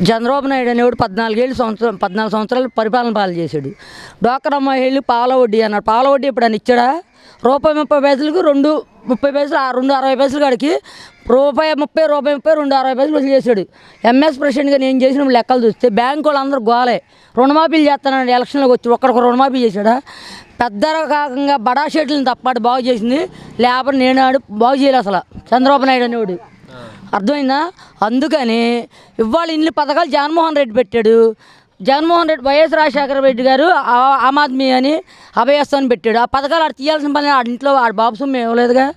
చంద్రబాబు నాయుడు అనేవాడు 14 సంవత్సరాలు పరిపాలన చేశాడు. డ్వాక్రా మహిళలు పాల వడ్డీ అన్నాడు. పాల వడ్డీ ఇప్పుడు అని ఇచ్చాడా? ₹1.30కు 2.30 2.60 కాడికి ₹1.30 2.60 వసూలు చేశాడు. ఎంఎస్ ప్రెసిడెంట్గా నేను చేసిన లెక్కలు చూస్తే బ్యాంకు వాళ్ళందరూ గోలే. రుణమాఫీలు చేస్తానండి ఎలక్షన్లోకి వచ్చి ఒక్కడికి రుణమాఫీ చేశాడా? పెద్ద రకంగా బడా షెట్లను తప్పాడు బాగు చేసింది. లేబర్ నేనాడు బాగు చేయలే అసలు చంద్రబాబు నాయుడు అనేవాడు. అర్థమైందా? అందుకని ఇవాళ ఇన్ని పథకాలు జగన్మోహన్ రెడ్డి పెట్టాడు. జగన్మోహన్ రెడ్డి వైఎస్ రాజశేఖర రెడ్డి గారు ఆమ్ ఆద్మీ అని అభయస్థాన్ని పెట్టాడు. ఆ పథకాలు ఆడు తీయాల్సిన పని ఆడి ఇంట్లో ఆడు బాబు సొమ్ము ఇవ్వలేదుగా.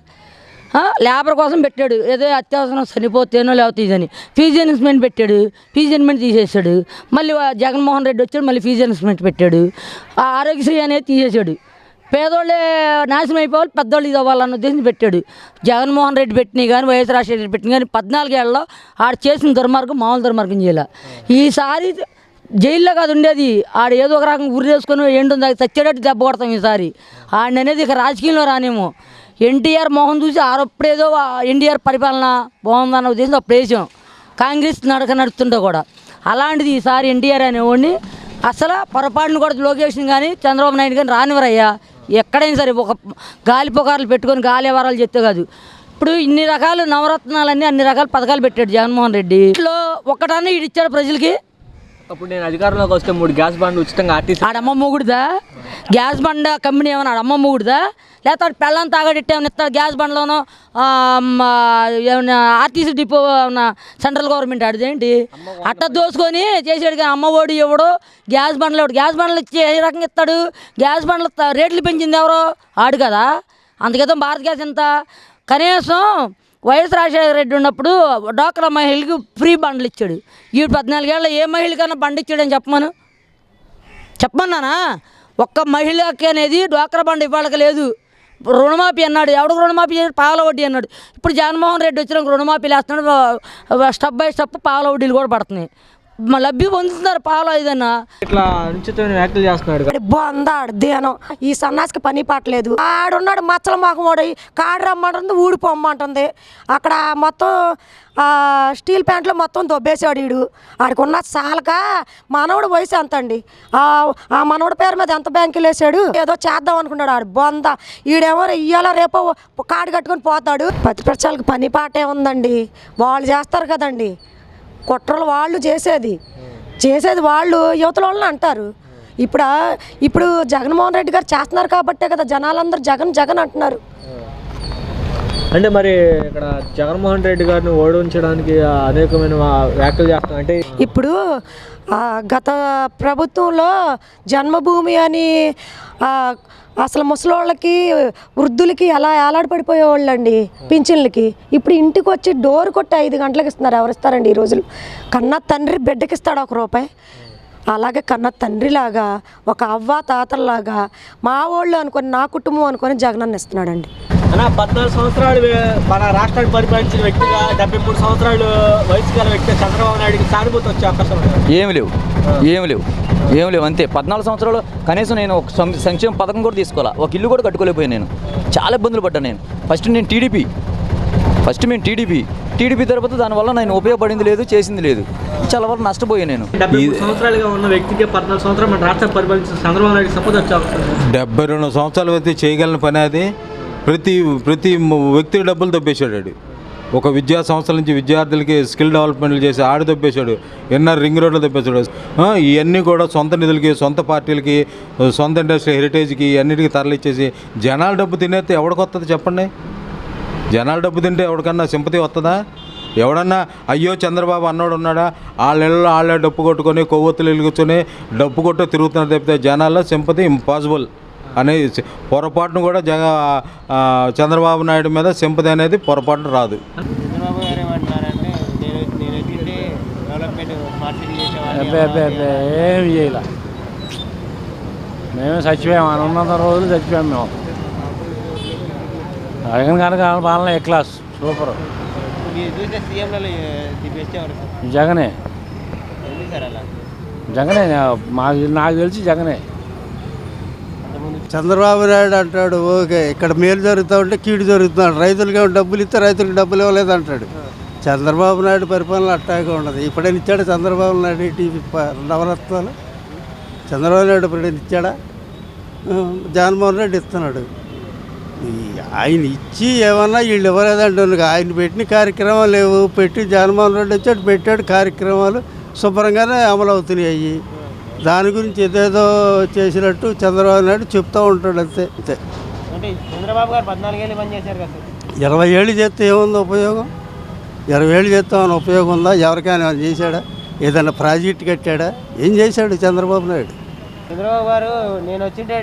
లేబర్ కోసం పెట్టాడు. ఏదో అత్యవసరం చనిపోతేనో లేకపోతే ఇదని ఫీజు ఎన్వెస్ట్మెంట్ పెట్టాడు. ఫీజు ఎన్వెస్ట్మెంట్ తీసేసాడు. మళ్ళీ జగన్మోహన్ రెడ్డి వచ్చాడు, మళ్ళీ ఫీజు ఎన్వెస్ట్మెంట్ పెట్టాడు. ఆ ఆరోగ్యశ్రీ అనేది తీసేసాడు. పేదోళ్ళే నాశనం అయిపోవాలి, పెద్దోళ్ళు ఇది అవ్వాలన్న ఉద్దేశం పెట్టాడు. జగన్మోహన్ రెడ్డి పెట్టినాయి కానీ వైఎస్ రాజశేఖర రెడ్డి పెట్టిన కానీ 14 ఏళ్ళలో ఆడు చేసిన దుర్మార్గం మామూలు దుర్మార్గం చేయాల. ఈసారి జైల్లో కాదు ఉండేది, ఆడు ఏదో ఒక రకంగా ఉరి వేసుకొని ఎండు చచ్చేటట్టు దెబ్బ కొడతాం ఈసారి. ఆడిని అనేది ఇక రాజకీయంలో రానేమో. ఎన్టీఆర్ మోహన్ చూసి ఆరప్పుడేదో ఎన్టీఆర్ పరిపాలన బాగుందన్న ఉద్దేశం అప్పుడు వేసాం. కాంగ్రెస్ నడుస్తుంటే కూడా అలాంటిది ఈసారి ఎన్టీఆర్ అనేవాడిని అసలు పొరపాటును కూడా లోకేష్ని కానీ చంద్రబాబు నాయుడు కానీ రానివరయ్యా. ఎక్కడైనా సరే ఒక గాలి పుకార్లు పెట్టుకొని గాలి వరాలు చెప్తే కాదు. ఇప్పుడు ఇన్ని రకాలు నవరత్నాలన్నీ అన్ని రకాల పథకాలు పెట్టాడు జగన్మోహన్ రెడ్డి. ఇట్లో ఒక్కటన్నా ఇచ్చాడు ప్రజలకి. అప్పుడు నేను అధికారంలోకి వస్తే 3 గ్యాస్ బండ్లు ఉచితంగా ఆర్టీసీ. ఆడమ్మ మొగుడుదా? గ్యాస్ బండ కంపెనీ ఏమన్నా ఆడమ్మ మొగుడుదా? లేకపోతే పెళ్ళని తాగడిట్టు ఏమైనా ఇస్తాడు గ్యాస్ బండ్లోనో? ఏమన్నా ఆర్టీసీ డిపో ఏమన్నా సెంట్రల్ గవర్నమెంట్ ఆడిదేంటి? అట్ట దోసుకొని చేసాడు. కానీ అమ్మ ఒడి ఇవ్వడు, గ్యాస్ బండ్లు ఇవ్వడు. గ్యాస్ బండ్లు ఇచ్చి ఏ రకంగా ఇస్తాడు? గ్యాస్ బండ్లు రేట్లు పెంచింది ఎవరో? ఆడు కదా. అందుకేతం భారత్ గ్యాస్ ఎంత కనీసం వైఎస్ రాజశేఖర రెడ్డి ఉన్నప్పుడు డ్వాక్రా మహిళలకు ఫ్రీ బండ్లు ఇచ్చాడు. ఈ 14 ఏళ్ళ ఏ మహిళకన్నా బండి ఇచ్చాడని చెప్పమన్నానా? ఒక్క మహిళకి అనేది డ్వాక్రా బండ్ ఇవ్వాలకి లేదు. రుణమాఫీ అన్నాడు. ఎవరికి రుణమాఫీ చేసి పాల వడ్డీ అన్నాడు. ఇప్పుడు జగన్మోహన్ రెడ్డి వచ్చినాక రుణమాఫీ వేస్తున్నాడు. స్టెప్ బై స్టెప్ పాల వడ్డీలు కూడా పడుతున్నాయి. లబ్ధి పొందుతున్నారు పాలు ఏదన్నా. ఇట్లా వ్యాఖ్యలు చేస్తున్నాడు. బొందాడు దేనం ఈ సన్నాసికి పని పట్టలేదు. ఆడున్నాడు మచ్చల మొహమోడు కాడు రమ్మంటుంది, ఊడిపోమ్మంటుంది. అక్కడ మొత్తం స్టీల్ ప్యాంట్లో మొత్తం దొబ్బేసాడు వీడు. ఆడికి ఉన్న చాలక మనవడు వయసు ఎంత అండి? ఆ మనవడి పేరు మీద ఎంత బ్యాంకులు వేసాడు? ఏదో చేద్దాం అనుకున్నాడు ఆడు బొంద. ఈడేమో ఇయ్యాల రేపో కాడు కట్టుకొని పోతాడు. ప్రతిపక్షాలకు పని పాటే ఉందండి. వాళ్ళు చేస్తారు కదండి కుట్రలు. వాళ్ళు చేసేది వాళ్ళు యువతల వాళ్ళని అంటారు. ఇప్పుడు జగన్మోహన్ రెడ్డి గారు చేస్తున్నారు కాబట్టే కదా జనాలందరూ జగన్ జగన్ అంటున్నారు. అంటే మరి ఇక్కడ జగన్మోహన్ రెడ్డి గారిని ఓడించడానికి అనేకమైన వ్యాఖ్యలు చేస్తున్నారు. అంటే ఇప్పుడు గత ప్రభుత్వంలో జన్మభూమి అని అసలు ముసలోళ్ళకి వృద్ధులకి ఎలా ఏలాడపడిపోయేవాళ్ళు అండి పింఛన్లకి. ఇప్పుడు ఇంటికి వచ్చి డోర్ కొట్టి 5 గంటలకు ఇస్తున్నారు. ఎవరు ఇస్తారండి ఈ రోజులు? కన్న తండ్రి బిడ్డకి ఇస్తాడు ₹1. అలాగే కన్న తండ్రిలాగా ఒక అవ్వ తాతల్లాగా మా వాళ్ళు అనుకొని నా కుటుంబం అనుకొని జగనన్న ఇస్తున్నాడండి. 14 సంవత్సరాలు మన రాష్ట్రాన్ని పరిపాలించిన వ్యక్తిగా 73 సంవత్సరాలు వయసు గల వ్యక్తి చంద్రబాబు నాయుడికి సానుభూతి వచ్చే అవకాశం ఏమి లేవు అంతే. 14 సంవత్సరాలు కనీసం నేను ఒక సంక్షేమ పథకం కూడా తీసుకోవాలా, ఒక ఇల్లు కూడా కట్టుకోలేకపోయాను. నేను చాలా ఇబ్బందులు పడ్డాను. నేను ఫస్ట్ మేము టీడీపీ తర్వాత దానివల్ల నేను ఉపయోగపడింది లేదు, చేసింది లేదు. చాలా వరకు నష్టపోయాను నేను. 73 సంవత్సరాలుగా ఉన్న వ్యక్తికి 14 సంవత్సరాలు మన రాష్ట్రం పరిపాలించిన చంద్రబాబు నాయుడికి సపోర్ట్ వచ్చే అవకాశం. 72 సంవత్సరాల వ్యక్తి చేయగలిగిన పని అది. ప్రతి వ్యక్తి డబ్బులు దొబ్బేశాడు. ఒక విద్యా సంస్థల నుంచి విద్యార్థులకి స్కిల్ డెవలప్మెంట్లు చేసి ఆడు దొబ్బేశాడు. ఎన్ఆర్ రింగ్ రోడ్లో దొబ్బేశాడు. ఇవన్నీ కూడా సొంత నిధులకి, సొంత పార్టీలకి, సొంత ఇండస్ట్రీ హెరిటేజ్కి అన్నిటికీ తరలిచ్చేసి జనాల డబ్బు తినేస్తే ఎవడికి వస్తుంది చెప్పండి? జనాల డబ్బు తింటే ఎవరికన్నా సింపతి వస్తుందా? ఎవడన్నా అయ్యో చంద్రబాబు అన్నోడు ఉన్నాడా? వాళ్ళే డప్పు కొట్టుకొని కొవ్వొత్తులు వెలుగుకొని డప్పు కొట్టు తిరుగుతున్నారు తప్పితే జనాల్లో సింపతి ఇంపాసిబుల్ అనేది పొరపాటును కూడా చంద్రబాబు నాయుడు మీద సింపతి అనేది పొరపాటును రాదు. చంద్రబాబు గారు ఏమంటున్నారంటే ఏమి చేయాల, మేమే చచ్చిపోయాము. అని ఉన్నంత రోజులు చచ్చిపోయాము మేము. జగన్ కనుక పాలన ఏ క్లాస్ సూపర్. జగనే నాకు తెలిసి జగనే. చంద్రబాబు నాయుడు అంటాడు ఓకే, ఇక్కడ మేలు జరుగుతూ ఉంటే కీడు జరుగుతున్నాడు. రైతులకి డబ్బులు ఇస్తే రైతులకు డబ్బులు ఇవ్వలేదు అంటాడు. చంద్రబాబు నాయుడు పరిపాలన అట్టాగే ఉండదు. ఇప్పుడైనా ఇచ్చాడు చంద్రబాబు నాయుడు టీవీ నవరత్నాలు? చంద్రబాబు నాయుడు ఎప్పుడైనా ఇచ్చాడా? జగన్మోహన్ రెడ్డి ఇస్తున్నాడు. ఆయన ఇచ్చి ఏమన్నా వీళ్ళు ఇవ్వలేదంటే ఆయన పెట్టిన కార్యక్రమాలు లేవు. పెట్టి జగన్మోహన్ రెడ్డి వచ్చాడు, పెట్టాడు కార్యక్రమాలు శుభ్రంగానే అమలు అవుతున్నాయి. అవి దాని గురించి ఏదేదో చేసినట్టు చంద్రబాబు నాయుడు చెప్తూ ఉంటాడు. అంతే అంతే. అంటే చంద్రబాబు గారు 14 ఏళ్ళు పని చేశారు కదా సార్. 20 ఏళ్ళు చేస్తే ఏముంది ఉపయోగం? 20 ఏళ్ళు చేస్తామని ఉపయోగం ఉందా? ఎవరికైనా ఏమైనా చేశాడా? ఏదైనా ప్రాజెక్ట్ కట్టాడా? ఏం చేశాడు చంద్రబాబు నాయుడు? చంద్రబాబు గారు నేను వచ్చింటే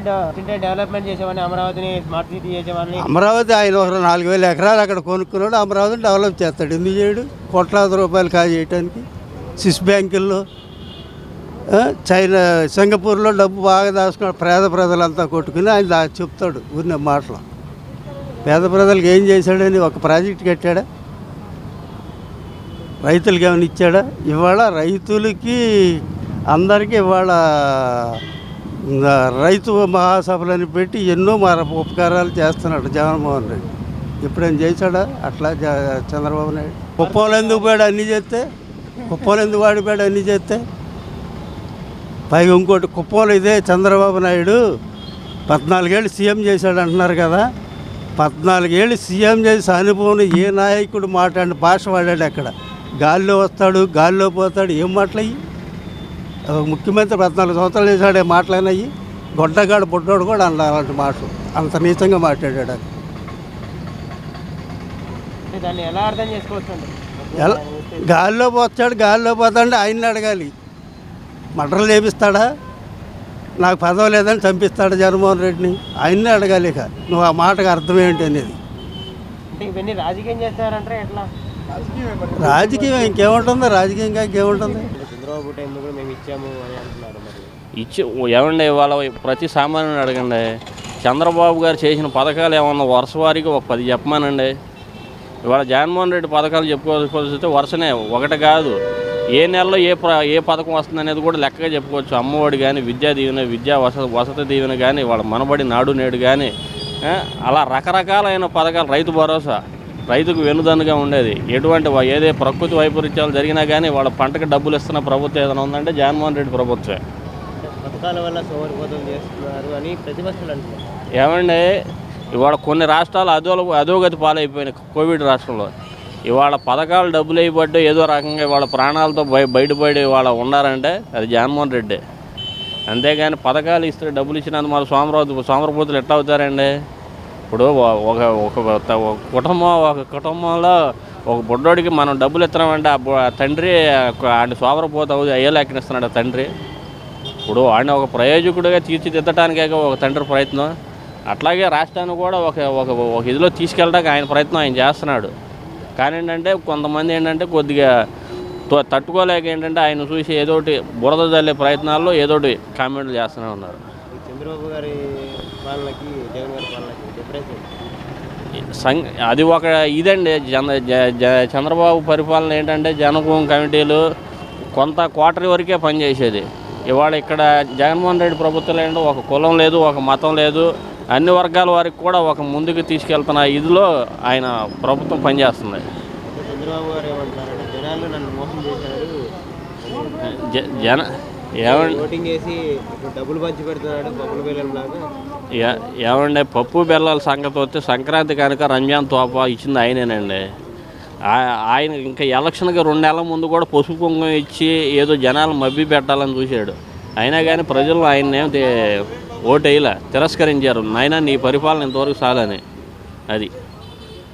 డెవలప్మెంట్ చేసేవాడిని, అమరావతిని స్మార్ట్ సిటీ చేసేవాడిని. అమరావతి ఆయన ఒక 4,000 ఎకరాలు అక్కడ కొనుక్కున్నాడు. అమరావతిని డెవలప్ చేస్తాడు. ఎందుకు చేయడు? కోట్లాది రూపాయలు చేయడానికి స్విస్ బ్యాంకుల్లో, చైనా, సింగపూర్లో డబ్బు బాగా దాచుకున్నాడు. పేద ప్రజలంతా కొట్టుకుని ఆయన చెప్తాడు ఊరిన మాటలు. పేద ప్రజలకు ఏం చేశాడని ఒక ప్రాజెక్ట్ కట్టాడా? రైతులకి ఏమైనా ఇచ్చాడా? ఇవాళ రైతులకి అందరికీ ఇవాళ రైతు మహాసభలని పెట్టి ఎన్నో ఉపకారాలు చేస్తున్నాడు జగన్మోహన్ రెడ్డి. ఎప్పుడైనా చేశాడా అట్లా చంద్రబాబు నాయుడు? కుప్పంలో ఎందుకు పోయాడు అన్నీ చేస్తే? కుప్పంలో ఎందుకు వాడిపోయాడు అన్నీ చేస్తే? పైగా ఇంకోటి, కుప్పంలో ఇదే చంద్రబాబు నాయుడు 14 ఏళ్ళు సీఎం చేశాడు అంటున్నారు కదా. 14 ఏళ్ళు సీఎం చేసి అనుభవం ఏ నాయకుడు మాట్లాడిన భాష వాడాడు అక్కడ? గాల్లో వస్తాడు, గాల్లో పోతాడు. ఏం మాటలయ్యి? ముఖ్యమంత్రి 14 సంవత్సరాలు చేశాడే మాటలైనవి. గొడ్డగాడు పుట్టాడు కూడా అన్నారు అలాంటి మాటలు. అంత నీచంగా మాట్లాడాడు. దాన్ని ఎలా అర్థం చేసుకోవచ్చు? ఎలా గాల్లో పోతాడు, గాల్లో పోతాడంటే ఆయన్ని అడగాలి. మటర్లు చేపిస్తాడా? నాకు పదవి లేదని చంపిస్తాడు జగన్మోహన్ రెడ్డిని? ఆయన్నే అడగాలి. ఇక నువ్వు ఆ మాటకు అర్థం ఏంటి అనేది. అంటే ఇవన్నీ రాజకీయం చేస్తారంటే ఎట్లా? రాజకీయం ఇంకేముంటుంది? రాజకీయంగా ఇంకేముంటుంది? చంద్రబాబు టైంలో కూడా మేము ఇచ్చాము అని అంటున్నారు. మరి ఇచ్చి ఏమండి వాళ్ళ ప్రతి సామాన్యుని అడగండి. చంద్రబాబు గారు చేసిన పథకాలు ఏమన్నా వరుస వారికి ఒక 10 చెప్పమానండి. ఇవాళ జగన్మోహన్ రెడ్డి పథకాలు చెప్పుకోవాల్సి వరుసనే ఒకటి కాదు. ఏ నెలలో ఏ పథకం వస్తుంది అనేది కూడా లెక్కగా చెప్పుకోవచ్చు. అమ్మఒడి కానీ, విద్యా దీవెన, వసతి దీవెన కానీ, వాళ్ళ మనబడి నాడు నేడు కానీ, అలా రకరకాలైన పథకాలు. రైతు భరోసా రైతుకు వెనుదన్నుగా ఉండేది. ఎటువంటి ఏదే ప్రకృతి వైపరీత్యాలు జరిగినా కానీ వాళ్ళ పంటకు డబ్బులు ఇస్తున్న ప్రభుత్వం ఏదైనా ఉందంటే జగన్మోహన్ రెడ్డి ప్రభుత్వమే. పథకాల వల్ల సోమరిపోతం చేస్తున్నారు అని ప్రతిపక్షాలు అంటున్నారు. ఏమండి, ఇవాళ కొన్ని రాష్ట్రాలు అధోగతి పాలైపోయినాయి. కోవిడ్ రాష్ట్రంలో ఇవాళ పథకాలు డబ్బులు అయిపడ్డా ఏదో రకంగా వాళ్ళ ప్రాణాలతో బయటపడి వాళ్ళ ఉన్నారంటే అది జగన్మోహన్ రెడ్డి. అంతేగాని పథకాలు ఇస్తే డబ్బులు ఇచ్చినందుకు మన సోమరపోతులు ఎట్లా అవుతారండి? ఇప్పుడు ఒక కుటుంబంలో ఒక బుడ్డోడికి మనం డబ్బులు ఇస్తున్నామంటే ఆ తండ్రి ఆయన సోమరపోత అయ్యేలా ఎక్కనిస్తున్నాడు తండ్రి. ఇప్పుడు ఆయన ఒక ప్రయోజకుడిగా తీర్చిదిద్దటానికే ఒక తండ్రి ప్రయత్నం. అట్లాగే రాష్ట్రాన్ని కూడా ఒక ఇదిలో తీసుకెళ్ళడానికి ఆయన ప్రయత్నం ఆయన చేస్తున్నాడు. కానీ ఏంటంటే కొంతమంది ఏంటంటే కొద్దిగా తట్టుకోలేక ఏంటంటే ఆయన చూసి ఏదోటి బురద జల్లే ప్రయత్నాల్లో ఏదోటి కామెంట్లు చేస్తూనే ఉన్నారు. చంద్రబాబు గారి పాలనకి జగన్ గారి పాలనకి డిఫరెన్స్ అది ఒక ఇదండి. చంద్రబాబు పరిపాలన ఏంటంటే జనభూమి కమిటీలు కొంత క్వార్టర్ వరకే పనిచేసేది. ఇవాళ ఇక్కడ జగన్మోహన్ రెడ్డి ప్రభుత్వం ఏంటో ఒక కులం లేదు, ఒక మతం లేదు, అన్ని వర్గాల వారికి కూడా ఒక ముందుకు తీసుకెళ్తున్న ఇదిలో ఆయన ప్రభుత్వం పనిచేస్తుంది. చంద్రబాబు గారు ఏమంటున్నారంటే జనాలు నన్ను మోసం చేశారు, ఓటింగ్ వేసి డబ్బులు పంచి పెడుతున్నాడు పప్పుల బెల్లంలాగా. ఏమండి, పప్పు బెల్లాల సంగతి వస్తే సంక్రాంతి కనుక రంజాన్ తోప ఇచ్చింది ఆయనేనండి. ఆయన ఇంకా ఎలక్షన్కి 2 నెలల ముందు కూడా పసుపు కుంకుమ ఇచ్చి ఏదో జనాలు మభ్య పెట్టాలని చూశాడు. అయినా కానీ ప్రజలు ఆయన ఓటు వేయలే, తిరస్కరించారు. నాయనా నీ పరిపాలన ఇంతవరకు చాలని. అది